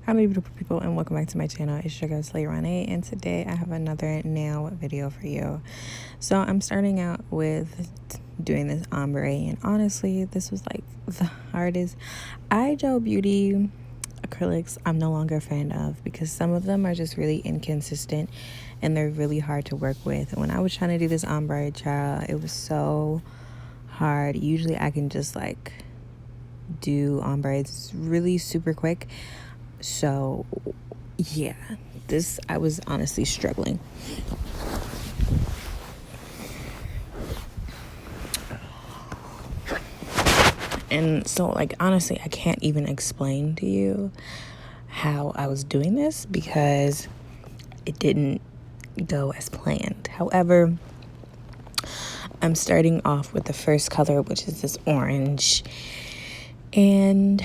Hi beautiful people, and welcome back to my channel. It's your girl 𝕻𝖊𝖉𝖎𝖆, and today I have another nail video for you. So I'm starting out with doing this ombre, and honestly this was like the hardest. IGel Beauty acrylics I'm no longer a fan of because some of them are just really inconsistent and they're really hard to work with. And when I was trying to do this ombre, child, it was so hard. Usually I can just like do ombres really super quick. So yeah, I was honestly struggling. And so like honestly, I can't even explain to you how I was doing this because it didn't go as planned. However, I'm starting off with the first color, which is this orange, and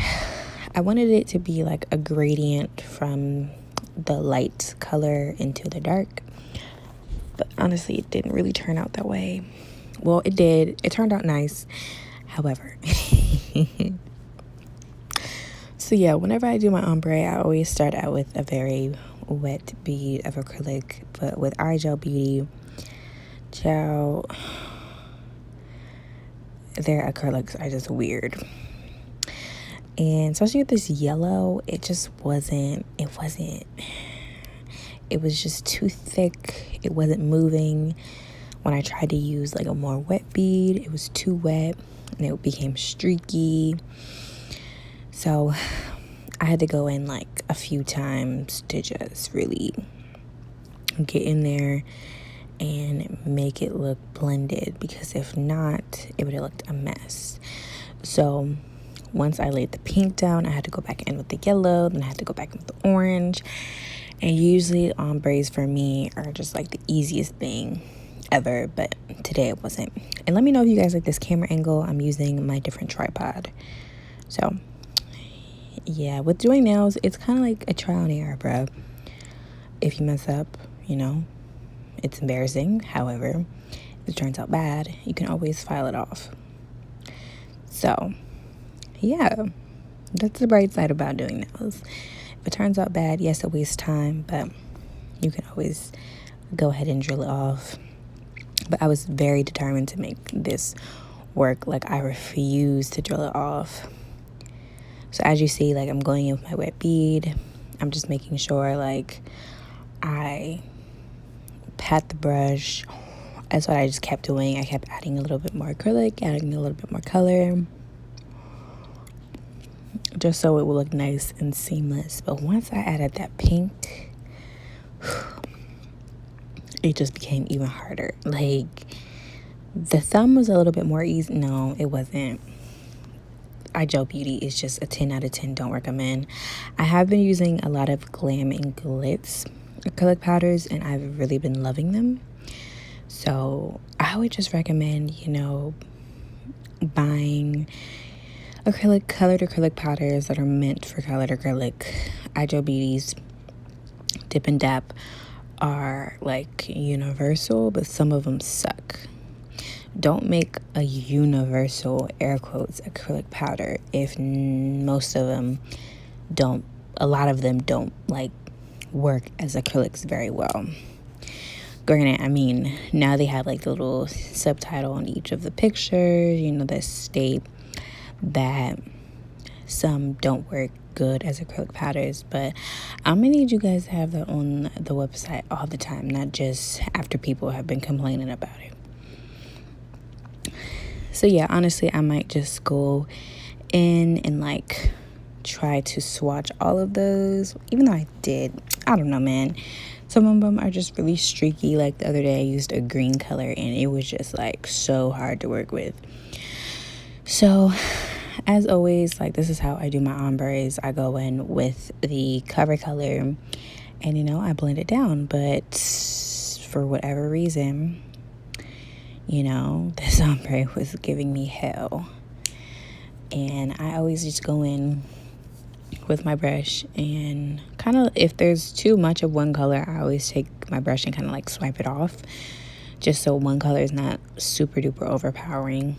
I wanted it to be like a gradient from the light color into the dark, but honestly it didn't really turn out that way. Well, it did. It turned out nice, however. So yeah, whenever I do my ombre, I always start out with a very wet bead of acrylic, but with IGel Beauty, child, their acrylics are just weird. And especially with this yellow, it was just too thick. It wasn't moving. When I tried to use like a more wet bead, it was too wet and it became streaky. So I had to go in like a few times to just really get in there and make it look blended, because if not, it would have looked a mess. So once I laid the pink down, I had to go back in with the yellow, then I had to go back in with the orange. And usually ombres for me are just like the easiest thing ever, but today it wasn't. And let me know if you guys like this camera angle. I'm using my different tripod. So yeah, with doing nails, it's kind of like a trial and error, bro. If you mess up, you know, it's embarrassing. However, if it turns out bad, you can always file it off. So yeah, that's the bright side about doing nails. If it turns out bad, yes, it wastes time, but you can always go ahead and drill it off. But I was very determined to make this work. Like, I refuse to drill it off. So as you see, like, I'm going in with my wet bead. I'm just making sure like I pat the brush. That's what I just kept doing. I kept adding a little bit more acrylic, adding a little bit more color, just so it will look nice and seamless. But once I added that pink, it just became even harder. Like, the thumb was a little bit more easy. No, it wasn't. IGel Beauty is just a 10 out of 10. Don't recommend. I have been using a lot of Glam and Glitz acrylic powders, and I've really been loving them. So I would just recommend, you know, buying colored acrylic powders that are meant for colored acrylic. IGel Beauty's Dip and Dap are like universal, but some of them suck. Don't make a universal, air quotes, acrylic powder if most of them don't, a lot of them don't like work as acrylics very well. Granted, I mean, now they have like the little subtitle on each of the pictures, you know, that state that some don't work good as acrylic powders, but I'm gonna need you guys to have that on the website all the time, not just after people have been complaining about it. So yeah, honestly, I might just go in and like try to swatch all of those, even though I don't know, man. Some of them are just really streaky. Like the other day I used a green color and it was just like so hard to work with. So as always, like, this is how I do my ombres. I go in with the cover color and, you know, I blend it down. But for whatever reason, you know, this ombre was giving me hell. And I always just go in with my brush and kind of, if there's too much of one color, I always take my brush and kind of like swipe it off, just so one color is not super duper overpowering.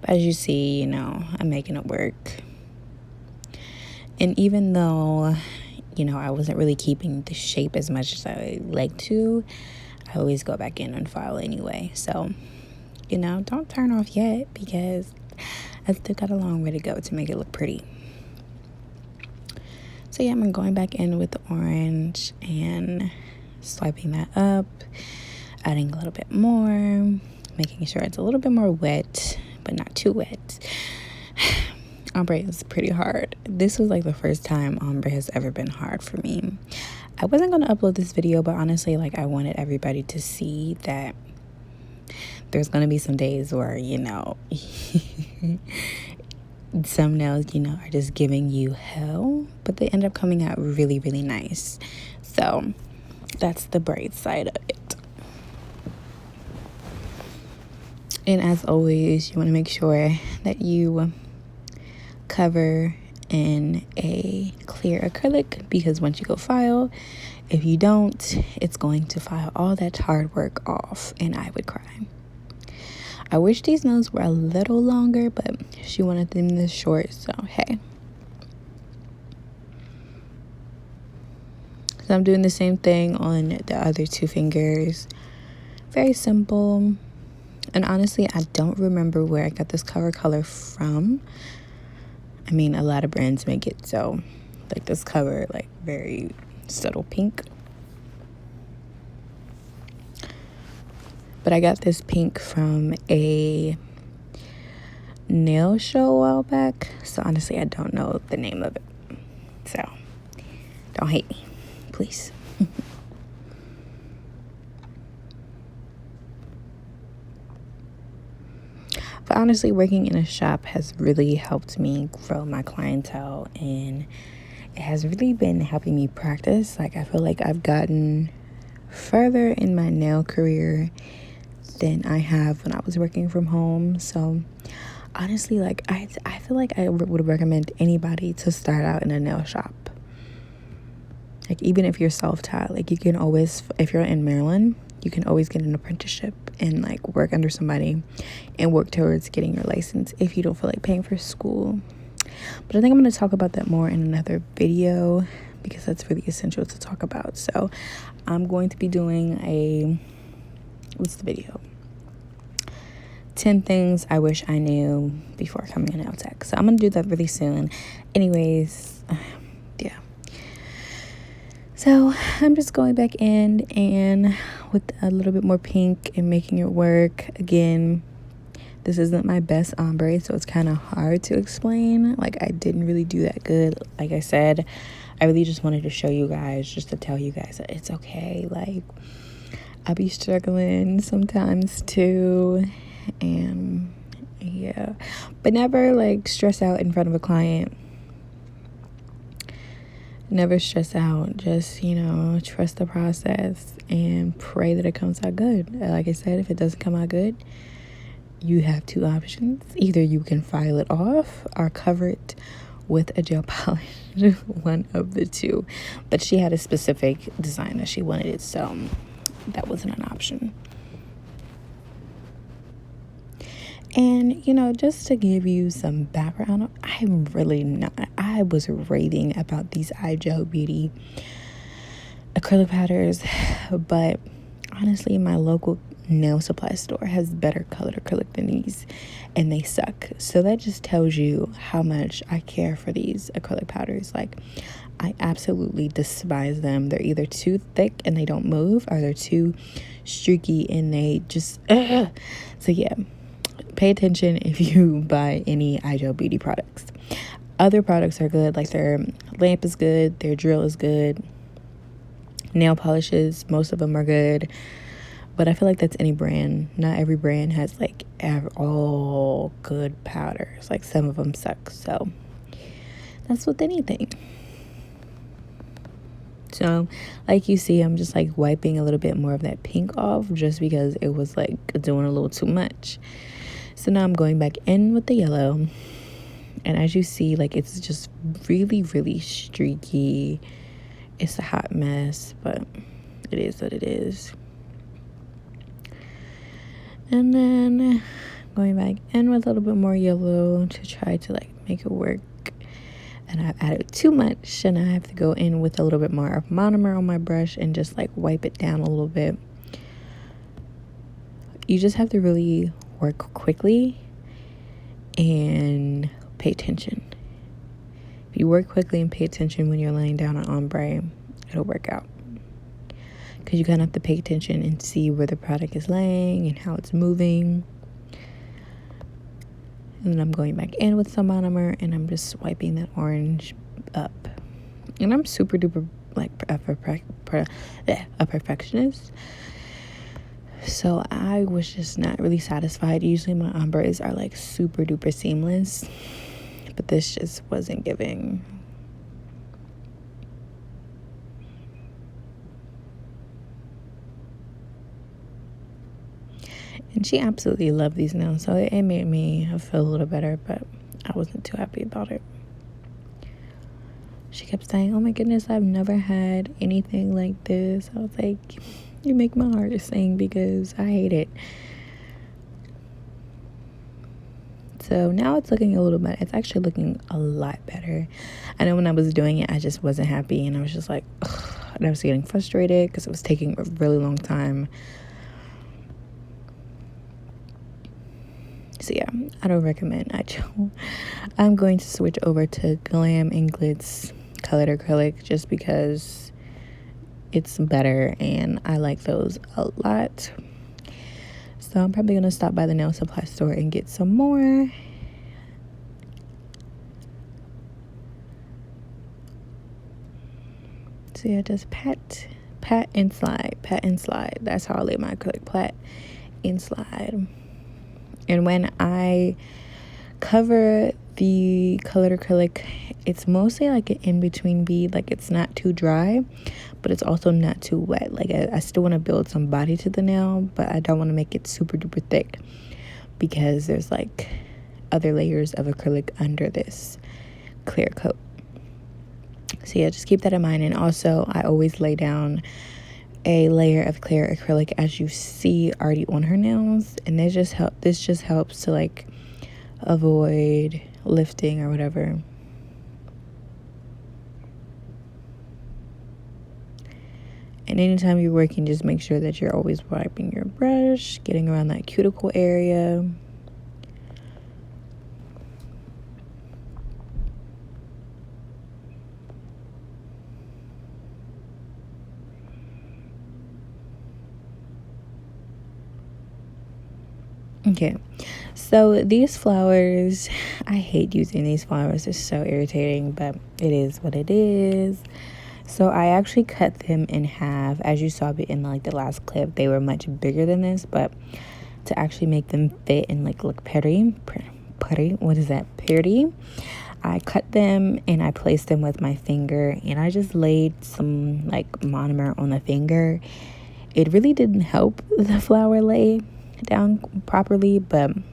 But as you see, you know, I'm making it work. And even though, you know, I wasn't really keeping the shape as much as I like to, I always go back in and file anyway. So, you know, don't turn off yet, because I still got a long way to go to make it look pretty. So yeah, I'm going back in with the orange and swiping that up, adding a little bit more, making sure it's a little bit more wet, but not too wet. Ombre is pretty hard. This was like the first time ombre has ever been hard for me. I wasn't going to upload this video, but honestly, like, I wanted everybody to see that there's going to be some days where, you know, some nails, you know, are just giving you hell, but they end up coming out really, really nice. So that's the bright side of it. And as always, you want to make sure that you cover in a clear acrylic, because once you go file, if you don't, it's going to file all that hard work off, and I would cry. I wish these nails were a little longer, but she wanted them this short, so hey. So I'm doing the same thing on the other two fingers. Very simple. And honestly, I don't remember where I got this cover color from. I mean, a lot of brands make it so, like, this cover, like, very subtle pink. But I got this pink from a nail show a while back. So honestly, I don't know the name of it. So don't hate me, please. But honestly, working in a shop has really helped me grow my clientele, and it has really been helping me practice. Like, I feel like I've gotten further in my nail career than I have when I was working from home. So honestly, like, I feel like I would recommend anybody to start out in a nail shop. Like, even if you're self-taught, like, you can always, if you're in Maryland, you can always get an apprenticeship and, like, work under somebody and work towards getting your license if you don't feel like paying for school. But I think I'm going to talk about that more in another video, because that's really essential to talk about. So I'm going to be doing what's the video? 10 things I wish I knew before coming in nail tech. So I'm going to do that really soon. Anyways, yeah. So I'm just going back in and with a little bit more pink and making it work. Again, this isn't my best ombre, so it's kind of hard to explain. Like, I didn't really do that good. Like I said, I really just wanted to show you guys, just to tell you guys that it's okay. Like, I be struggling sometimes too, and yeah, but never, like, stress out in front of a client. Never stress out. Just, you know, trust the process and pray that it comes out good. Like I said, if it doesn't come out good, you have two options. Either you can file it off or cover it with a gel polish. One of the two. But she had a specific design that she wanted it, so that wasn't an option. And, you know, just to give you some background, I was raving about these IGel Beauty acrylic powders, but honestly, my local nail supply store has better colored acrylic than these, and they suck. So that just tells you how much I care for these acrylic powders. Like, I absolutely despise them. They're either too thick and they don't move, or they're too streaky and they just so yeah, pay attention if you buy any IGel Beauty products. Other products are good, like their lamp is good, their drill is good, nail polishes, most of them are good. But I feel like that's any brand. Not every brand has, like, all good powders. Like, some of them suck. So that's with anything. So, like you see, I'm just, like, wiping a little bit more of that pink off, just because it was, like, doing a little too much. So now I'm going back in with the yellow. And as you see, like, it's just really, really streaky. It's a hot mess, but it is what it is. And then going back in with a little bit more yellow to try to, like, make it work and I've added too much, and I have to go in with a little bit more of monomer on my brush and just like wipe it down a little bit. You just have to really work quickly and pay attention. If you work quickly and pay attention when you're laying down an ombre, it'll work out. Because you kind of have to pay attention and see where the product is laying and how it's moving. And then I'm going back in with some monomer, and I'm just wiping that orange up. And I'm super duper like a perfectionist. So I was just not really satisfied. Usually my ombres are like super duper seamless, but this just wasn't giving. And she absolutely loved these nails, so it made me feel a little better, but I wasn't too happy about it. She kept saying, "Oh my goodness, I've never had anything like this." I was like, you make my heart sing because I hate it. So now it's looking a little better. It's actually looking a lot better. I know when I was doing it, I just wasn't happy, and I was just like, ugh. And I was getting frustrated because it was taking a really long time. So yeah, I don't recommend IGel. I'm going to switch over to Glam and Glitz colored acrylic just because it's better and I like those a lot. So I'm probably gonna stop by the nail supply store and get some more. So yeah, just pat and slide, pat and slide. That's how I lay my acrylic, pat and slide. And when I cover the colored acrylic, it's mostly like an in-between bead. Like it's not too dry, but it's also not too wet. Like I still want to build some body to the nail, but I don't want to make it super duper thick because there's like other layers of acrylic under this clear coat. So yeah, just keep that in mind. And also I always lay down a layer of clear acrylic, as you see already on her nails, and this just helps to like avoid lifting or whatever. And anytime you're working, just make sure that you're always wiping your brush, getting around that cuticle area. Okay, so these flowers, I hate using these flowers. They're so irritating, but it is what it is. So I actually cut them in half. As you saw in like the last clip, they were much bigger than this, but to actually make them fit and like look pretty, what is that, pretty, I cut them and I placed them with my finger, and I just laid some like monomer on the finger. It really didn't help the flower lay down properly, but you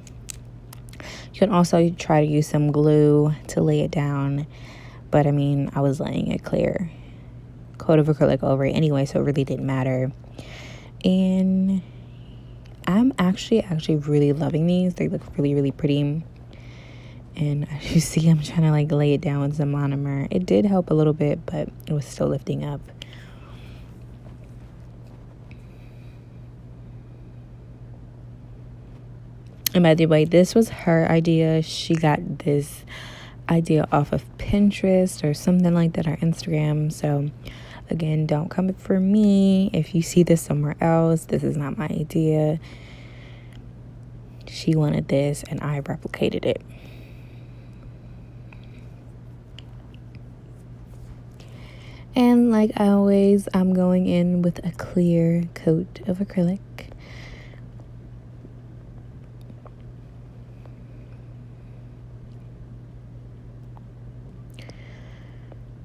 can also try to use some glue to lay it down. But I mean, I was laying a clear coat of acrylic over it anyway, so it really didn't matter. And I'm actually really loving these. They look really, really pretty. And as you see, I'm trying to like lay it down with some monomer. It did help a little bit, but it was still lifting up. And by the way, this was her idea. She got this idea off of Pinterest or something like that, or Instagram. So again, don't come for me if you see this somewhere else. This is not my idea. She wanted this and I replicated it. And like always, I'm going in with a clear coat of acrylic.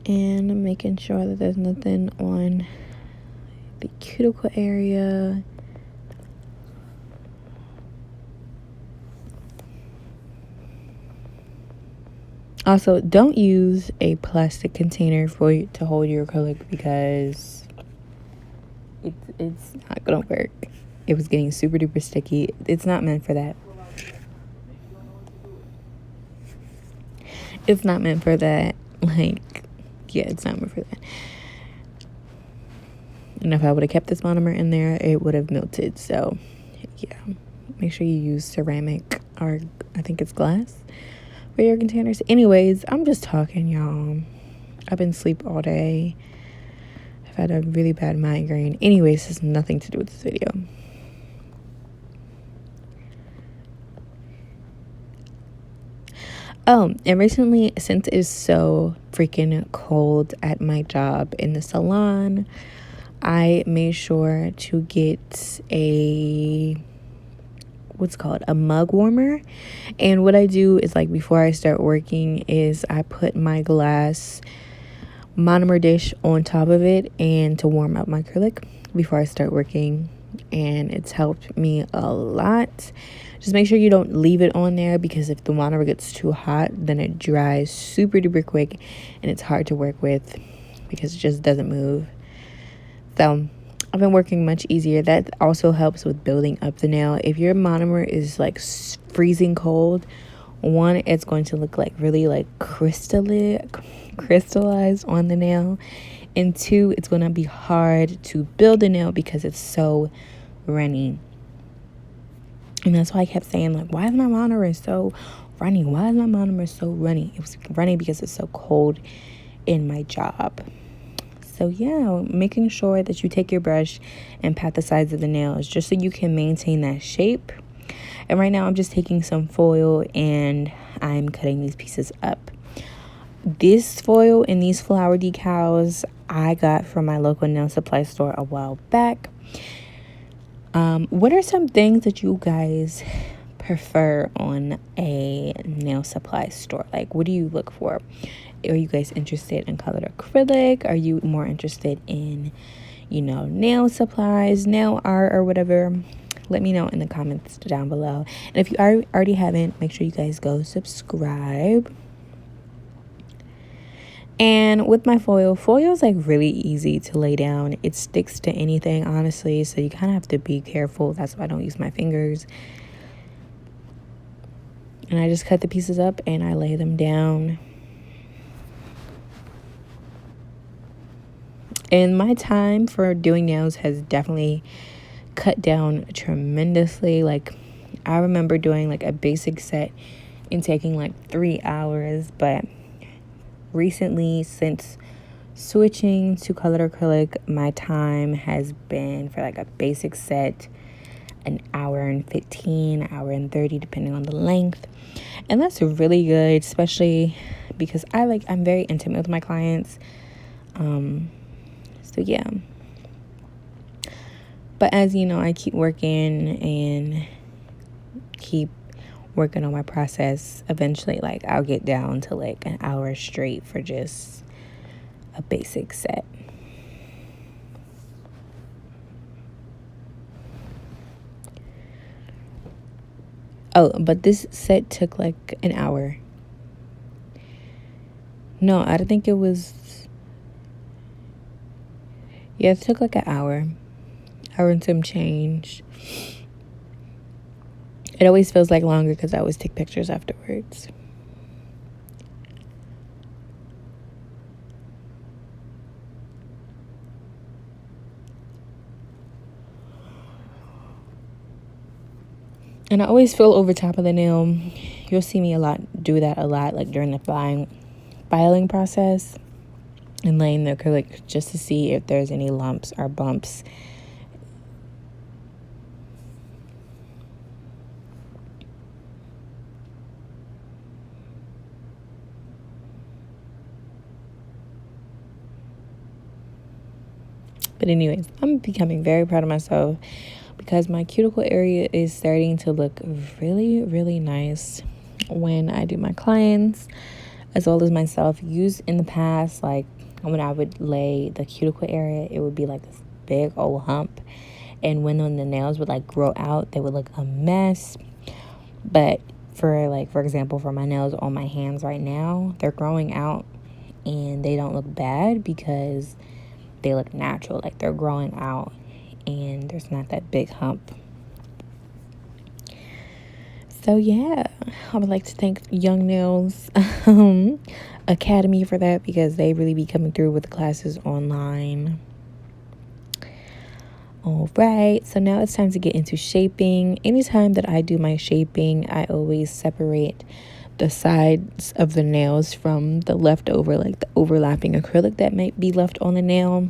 And I'm making sure that there's nothing on the cuticle area. Also, don't use a plastic container to hold your acrylic because it's not gonna work. It was getting super duper sticky. It's not meant for that. It's not meant for that. Like, yeah, it's not more for that. And if I would have kept this monomer in there, it would have melted. So yeah, make sure you use ceramic, or I think it's glass, for your containers. Anyways, I'm just talking, y'all. I've been asleep all day. I've had a really bad migraine. Anyways, this has nothing to do with this video. Oh, and recently, since it's so freaking cold at my job in the salon, I made sure to get a mug warmer. And what I do is, like, before I start working is I put my glass monomer dish on top of it and to warm up my acrylic before I start working, and it's helped me a lot. Just make sure you don't leave it on there, because if the monomer gets too hot, then it dries super duper quick and it's hard to work with because it just doesn't move. So I've been working much easier. That also helps with building up the nail. If your monomer is like freezing cold, one, it's going to look like really like crystallized on the nail, and two, it's going to be hard to build a nail because it's so runny. And that's why I kept saying, like, why is my monomer so runny? Why is my monomer so runny? It was runny because it's so cold in my job. So yeah, making sure that you take your brush and pat the sides of the nails just so you can maintain that shape. And right now I'm just taking some foil and I'm cutting these pieces up. This foil and these flower decals I got from my local nail supply store a while back. What are some things that you guys prefer on a nail supply store? Like, what do you look for? Are you guys interested in colored acrylic? Are you more interested in, nail supplies, nail art, or whatever? Let me know in the comments down below. And if you already haven't, make sure you guys go subscribe. And with my foil is like really easy to lay down. It sticks to anything, honestly, so you kind of have to be careful. That's why I don't use my fingers. And I just cut the pieces up and I lay them down. And my time for doing nails has definitely cut down tremendously. Like, I remember doing like a basic set and taking like 3 hours, but recently, since switching to colored acrylic, my time has been for like a basic set an hour and 15, hour and 30, depending on the length. And that's really good, especially because I'm very intimate with my clients. So yeah. But as you know, I keep working and keep working on my process. Eventually, like, I'll get down to like an hour straight for just a basic set. Oh, but this set took like an hour. No, I don't think it was. Yeah, it took like an hour and some change. It always feels like longer because I always take pictures afterwards. And I always fill over top of the nail. You'll see me do that a lot, like during the filing process and laying the acrylic, just to see if there's any lumps or bumps. But anyways, I'm becoming very proud of myself because my cuticle area is starting to look really, really nice when I do my clients, as well as myself. Used in the past, like when I would lay the cuticle area, it would be like this big old hump, and when the nails would like grow out, they would look a mess. But for example, for my nails on my hands right now, they're growing out and they don't look bad because they look natural, like they're growing out and there's not that big hump. So yeah, I would like to thank Young Nails Academy for that, because they really be coming through with the classes online. All right, so now it's time to get into shaping. Anytime that I do my shaping, I always separate the sides of the nails from the leftover, like the overlapping acrylic that might be left on the nail.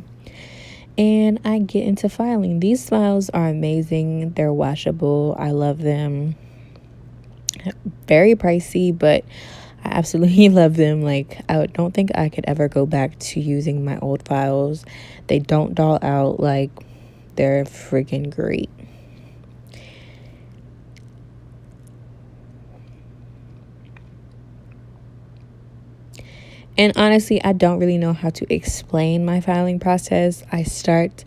And I get into filing. These files are amazing. They're washable. I love them. Very pricey, but I absolutely love them. Like, I don't think I could ever go back to using my old files. They don't dull out. Like, they're freaking great. And honestly, I don't really know how to explain my filing process. I start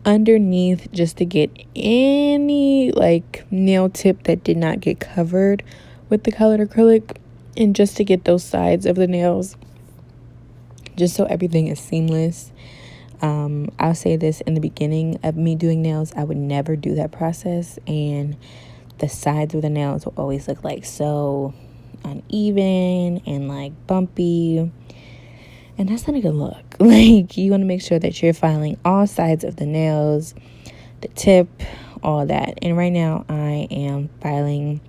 underneath just to get any like nail tip that did not get covered with the colored acrylic, and just to get those sides of the nails, just so everything is seamless. I'll say this, in the beginning of me doing nails, I would never do that process, and the sides of the nails will always look like so uneven and like bumpy, and that's not a good look. Like, you want to make sure that you're filing all sides of the nails, the tip, all that. And right now I am filing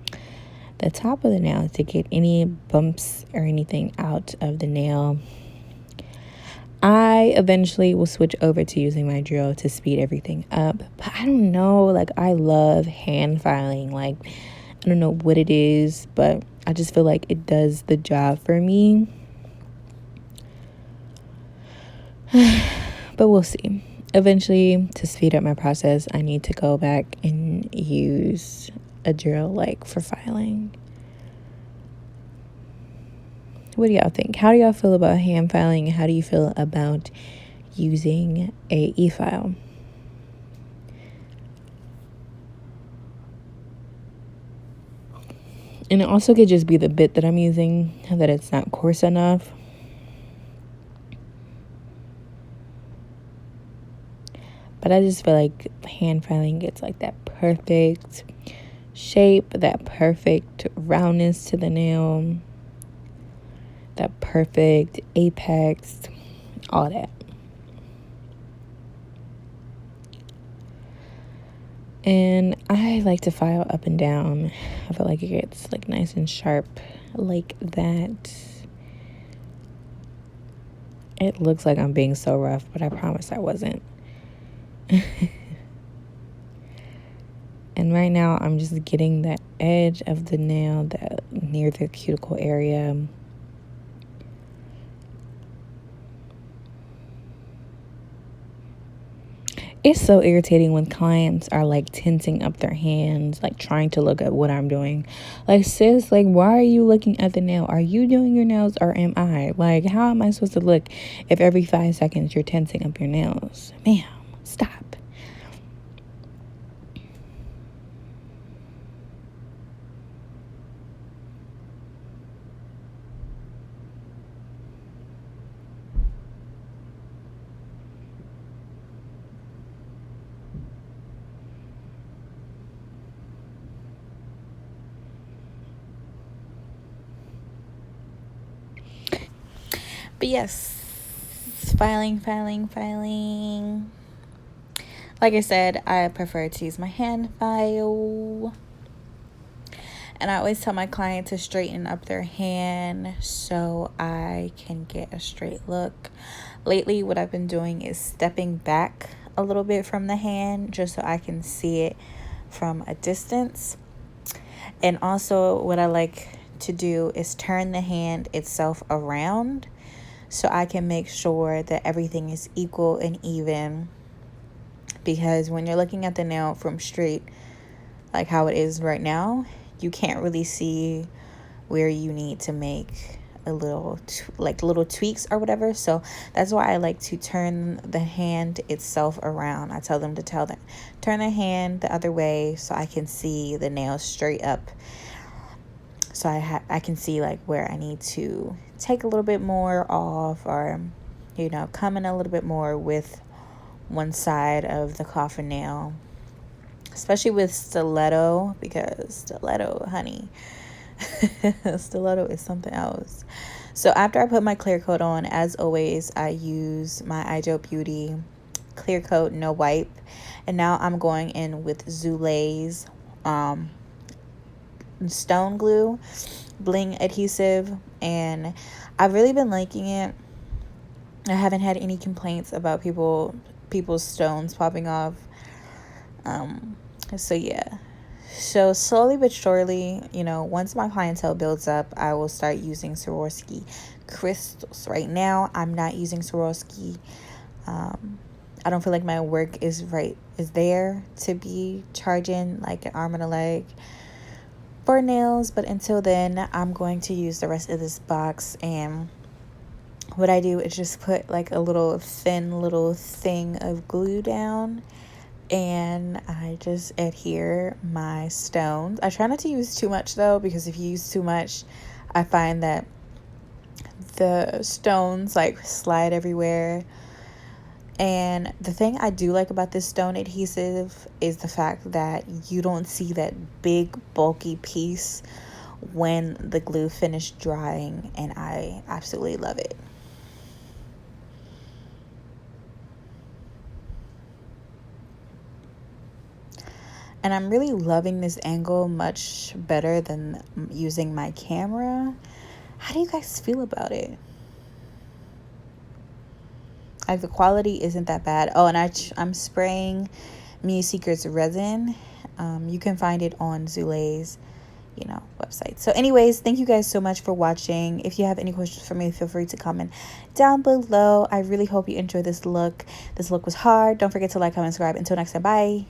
the top of the nail to get any bumps or anything out of the nail. I eventually will switch over to using my drill to speed everything up. But I don't know, like, I love hand filing. Like, I don't know what it is, but I just feel like it does the job for me. But we'll see. Eventually, to speed up my process, I need to go back and use a drill, like, for filing. What do y'all think? How do y'all feel about hand filing? How do you feel about using a e-file? And it also could just be the bit that I'm using, that it's not coarse enough. But I just feel like hand filing gets like that perfect shape, that perfect roundness to the nail, that perfect apex, all that. And I like to file up and down. I feel like it gets like nice and sharp like that. It looks like I'm being so rough, but I promise I wasn't. And right now I'm just getting that edge of the nail that near the cuticle area. It's so irritating when clients are like tensing up their hands, like trying to look at what I'm doing. Like, sis, like, why are you looking at the nail? Are you doing your nails or am I? Like, how am I supposed to look if every 5 seconds you're tensing up your nails? Ma'am, stop. But yes, filing. Like I said, I prefer to use my hand file. And I always tell my client to straighten up their hand so I can get a straight look. Lately, what I've been doing is stepping back a little bit from the hand just so I can see it from a distance. And also, what I like to do is turn the hand itself around so I can make sure that everything is equal and even. Because when you're looking at the nail from straight, like how it is right now, you can't really see where you need to make a little little tweaks or whatever. So that's why I like to turn the hand itself around. I tell them to turn their hand the other way so I can see the nail straight up. So I can see like where I need to take a little bit more off, or come in a little bit more with one side of the coffin nail. especially with stiletto, because stiletto, honey, stiletto is something else. So after I put my clear coat on, as always, I use my IGel Beauty clear coat no wipe, and now I'm going in with Zuley's stone glue bling adhesive, and I've really been liking it. I haven't had any complaints about people's stones popping off. So yeah, so slowly but surely, you know, once my clientele builds up, I will start using Swarovski crystals. Right now I'm not using Swarovski. I don't feel like my work is there to be charging like an arm and a leg for nails, but until then I'm going to use the rest of this box. And what I do is just put like a little thin little thing of glue down, and I just adhere my stones. I try not to use too much though, because if you use too much, I find that the stones like slide everywhere. And the thing I do like about this stone adhesive is the fact that you don't see that big bulky piece when the glue finished drying, and I absolutely love it. And I'm really loving this angle much better than using my camera. How do you guys feel about it? Like, the quality isn't that bad. Oh, and I'm spraying 𝕻Secrets resin. You can find it on Zuley's, website. So anyways, thank you guys so much for watching. If you have any questions for me, feel free to comment down below. I really hope you enjoyed this look. This look was hard. Don't forget to like, comment, subscribe. Until next time, bye.